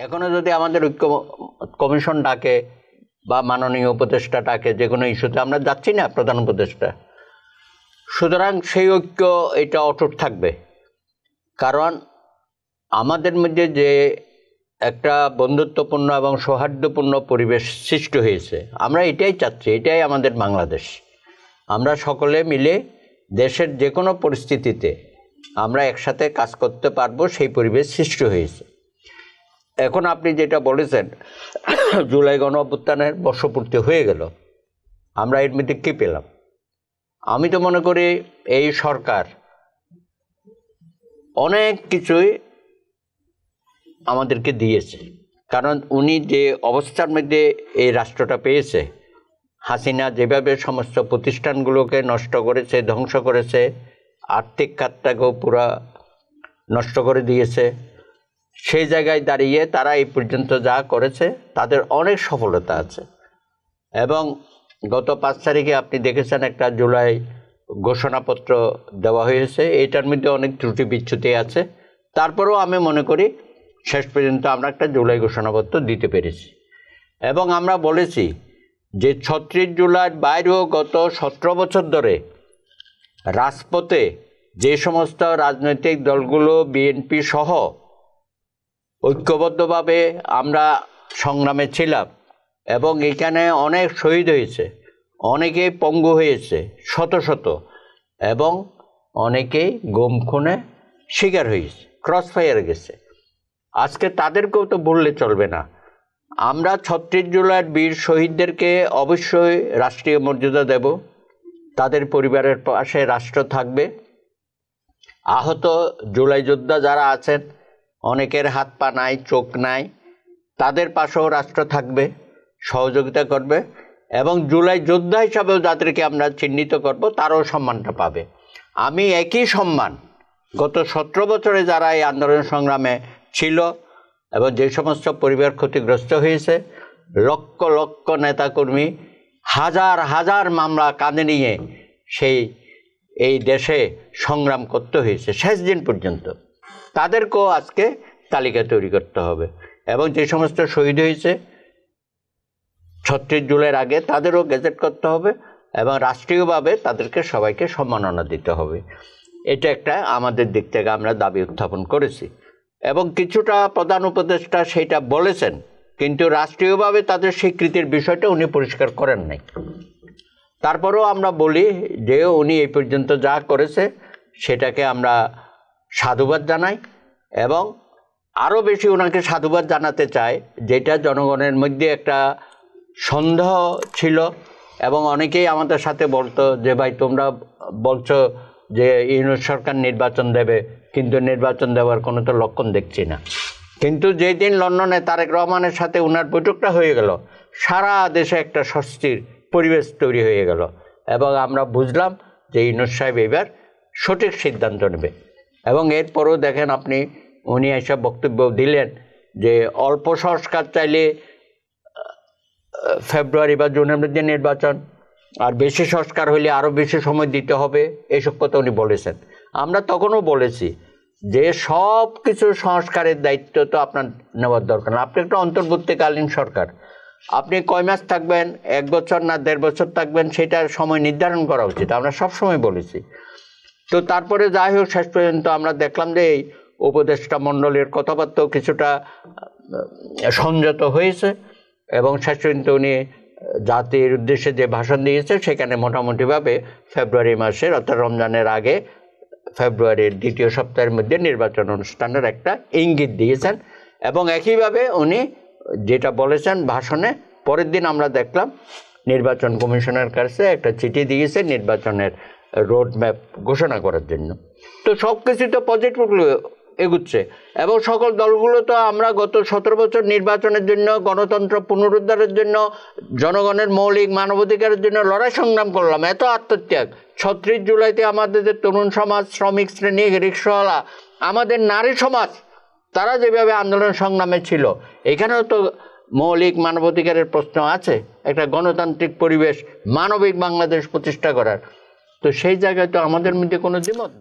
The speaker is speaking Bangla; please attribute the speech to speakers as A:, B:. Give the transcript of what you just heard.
A: এখনো যদি আমাদের ঐক্য কমিশন ডাকে বা মাননীয় উপদেষ্টা ডাকে, যে কোনো ইস্যুতে আমরা যাচ্ছি না প্রধান উপদেষ্টা, সুতরাং সেই ঐক্য এটা অটুট থাকবে। কারণ আমাদের মধ্যে যে একটা বন্ধুত্বপূর্ণ এবং সৌহার্দ্যপূর্ণ পরিবেশ সৃষ্টি হয়েছে, আমরা এটাই চাচ্ছি, এটাই আমাদের বাংলাদেশ। আমরা সকলে মিলে দেশের যে কোনো পরিস্থিতিতে আমরা একসাথে কাজ করতে পারবো, সেই পরিবেশ সৃষ্টি হয়েছে। এখন আপনি যেটা বলেছেন, জুলাই গণ অভ্যুত্থানের বর্ষপূর্তি হয়ে গেল, আমরা এর মধ্যে কী পেলাম? আমি তো মনে করি এই সরকার অনেক কিছুই আমাদেরকে দিয়েছে। কারণ উনি যে অবস্থার মধ্যে এই রাষ্ট্রটা পেয়েছে, হাসিনা যেভাবে সমস্ত প্রতিষ্ঠানগুলোকে নষ্ট করেছে, ধ্বংস করেছে, আর্থিক খাতটাকেও পুরা নষ্ট করে দিয়েছে, সেই জায়গায় দাঁড়িয়ে তারা এই পর্যন্ত যা করেছে তাদের অনেক সফলতা আছে। এবং গত 5 তারিখে আপনি দেখেছেন একটা জুলাই ঘোষণাপত্র দেওয়া হয়েছে, এটার মধ্যে অনেক ত্রুটি বিচ্যুতি আছে। তারপরেও আমি মনে করি শেষ পর্যন্ত আমরা একটা জুলাই ঘোষণাপত্র দিতে পেরেছি। এবং আমরা বলেছি যে 36 জুলাই বাইরেও গত 17 বছর ধরে রাজপথে যে সমস্ত রাজনৈতিক দলগুলো বিএনপি সহ ঐক্যবদ্ধভাবে আমরা সংগ্রামে ছিলাম, এবং এখানে অনেক শহীদ হয়েছে, অনেকেই পঙ্গু হয়েছে শত শত, এবং অনেকেই গুম খুনে শিকার হয়েছে, ক্রস ফায়ারে গেছে। আজকে তাদেরকেও তো ভুললে চলবে না। আমরা 36 জুলাইয়ের বীর শহীদদেরকে অবশ্যই রাষ্ট্রীয় মর্যাদা দেব, তাদের পরিবারের পাশে রাষ্ট্র থাকবে। আহত জুলাই যোদ্ধা যারা আছেন, অনেকের হাত পা নাই, চোখ নাই, তাদের পাশেও রাষ্ট্র থাকবে, সহযোগিতা করবে। এবং জুলাই যোদ্ধা হিসাবেও যাদেরকে আমরা চিহ্নিত করব, তারাও সম্মানটা পাবে। আমি একই সম্মান গত 17 বছরে যারা এই আন্দোলন সংগ্রামে ছিল এবং যে সমস্ত পরিবার ক্ষতিগ্রস্ত হয়েছে, লক্ষ লক্ষ নেতাকর্মী, হাজার হাজার মামলা কাঁধে নিয়ে এই দেশে সংগ্রাম করতে হয়েছে শেষ দিন পর্যন্ত, তাদেরকেও আজকে তালিকা তৈরি করতে হবে। এবং যে সমস্ত শহীদ হয়েছে 36 জুলাইয়ের আগে, তাদেরও গেজেট করতে হবে এবং রাষ্ট্রীয়ভাবে তাদেরকে সবাইকে সম্মাননা দিতে হবে। এটা একটা আমাদের দিক থেকে আমরা দাবি উত্থাপন করেছি। এবং কিছুটা প্রধান উপদেষ্টা সেটা বলেছেন, কিন্তু রাষ্ট্রীয়ভাবে তাদের স্বীকৃতির বিষয়টা উনি পরিষ্কার করেন নাই। তারপরেও আমরা বলি যে উনি এই পর্যন্ত যা করেছে সেটাকে আমরা সাধুবাদ জানাই, এবং আরও বেশি ওনাকে সাধুবাদ জানাতে চাই, যেটা জনগণের মধ্যে একটা সন্দেহ ছিল। এবং অনেকেই আমাদের সাথে বলতো যে ভাই তোমরা বলছো যে ইউনূস সরকার নির্বাচন দেবে, কিন্তু নির্বাচন দেওয়ার কোনো তো লক্ষণ দেখছি না। কিন্তু যেই দিন লন্ডনে তারেক রহমানের সাথে ওনার বৈঠকটা হয়ে গেল, সারা দেশে একটা স্বস্তির পরিবেশ তৈরি হয়ে গেল, এবং আমরা বুঝলাম যে ইউনূস সাহেব এবার সঠিক সিদ্ধান্ত নেবে। এবং এরপরও দেখেন আপনি, উনি এসব বক্তব্য দিলেন যে অল্প সংস্কার চাইলে ফেব্রুয়ারি বা জুনের মধ্যে নির্বাচন, আর বেশি সংস্কার হলে আরও বেশি সময় দিতে হবে, এইসব কথা উনি বলেছেন। আমরা তখনও বলেছি যে সব কিছু সংস্কারের দায়িত্ব তো আপনার নেওয়ার দরকার না। আপনি একটা অন্তর্বর্তীকালীন সরকার, আপনি কয় মাস থাকবেন, 1 বছর না 1.5 বছর থাকবেন, সেটার সময় নির্ধারণ করা উচিত, আমরা সবসময় বলেছি। তো তারপরে যাই হোক, শেষ পর্যন্ত আমরা দেখলাম যে এই উপদেষ্টা মণ্ডলীর কথাবার্তাও কিছুটা সংযত হয়েছে, এবং শেষ পর্যন্ত উনি জাতির উদ্দেশ্যে যে ভাষণ দিয়েছে সেখানে মোটামুটিভাবে ফেব্রুয়ারি মাসের, অর্থাৎ রমজানের আগে ফেব্রুয়ারির 2য় সপ্তাহের মধ্যে নির্বাচন অনুষ্ঠানের একটা ইঙ্গিত দিয়েছেন। এবং একইভাবে উনি যেটা বলেছেন ভাষণে, পরের দিন আমরা দেখলাম নির্বাচন কমিশনের কাছে একটা চিঠি দিয়েছে নির্বাচনের রোড ম্যাপ ঘোষণা করার জন্য। তো সব কিছু তো পজিটিভলি এগুচ্ছে, এবং সকল দলগুলো তো আমরা গত 17 বছর নির্বাচনের জন্য, গণতন্ত্র পুনরুদ্ধারের জন্য, জনগণের মৌলিক মানবাধিকারের জন্য লড়াই সংগ্রাম করলাম। এত আত্মত্যাগ 36 জুলাইতে আমাদের যে তরুণ সমাজ, শ্রমিক শ্রেণী, রিক্সাওয়ালা, আমাদের নারী সমাজ, তারা যেভাবে আন্দোলন সংগ্রামে ছিল, এখানেও তো মৌলিক মানবাধিকারের প্রশ্ন আছে, একটা গণতান্ত্রিক পরিবেশ, মানবিক বাংলাদেশ প্রতিষ্ঠা করার। তো সেই জায়গায় তো আমাদের মধ্যে কোনো দ্বিমত নেই।